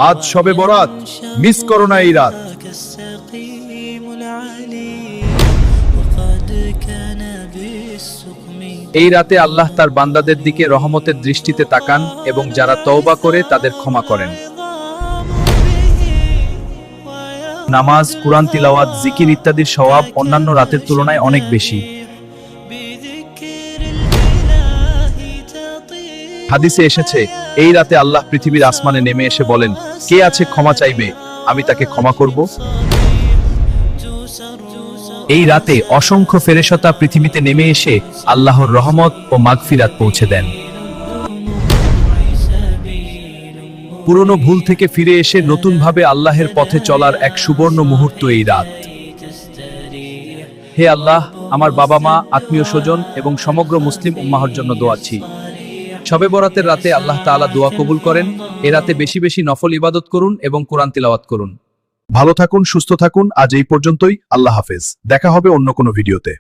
আজ শবে বরাত, মিস করো না এই রাত। এই রাতে আল্লাহ তার বান্দাদের দিকে রহমতের দৃষ্টিতে তাকান এবং যারা তওবা করে তাদের ক্ষমা করেন। নামাজ, কুরআন তিলাওয়াত, জিকির ইত্যাদির সওয়াব অন্যান্য রাতের তুলনায় অনেক বেশি। হাদিসে এসেছে, এই রাতে আল্লাহ পৃথিবীর আসমানে নেমে এসে বলেন, কে আছে ক্ষমা চাইবে, আমি তাকে ক্ষমা করব। এই রাতে অসংখ্য ফেরেশতা পৃথিবীতে নেমে এসে আল্লাহর রহমত ও মাগফিরাত পৌঁছে দেন। পুরনো ভুল থেকে ফিরে এসে নতুনভাবে আল্লাহের পথে চলার এক সুবর্ণ মুহূর্ত এই রাত। হে আল্লাহ, আমার বাবা মা, আত্মীয় স্বজন এবং সমগ্র মুসলিম উম্মাহর জন্য দোয়াচ্ছি। শবে বরাতের রাতে আল্লাহ তাআলা দোয়া কবুল করেন। এ রাতে বেশি বেশি নফল ইবাদত করুন এবং কোরআন তিলাওয়াত করুন। ভালো থাকুন, সুস্থ থাকুন। আজ এই পর্যন্তই। আল্লাহ হাফেজ। দেখা হবে অন্য কোনো ভিডিওতে।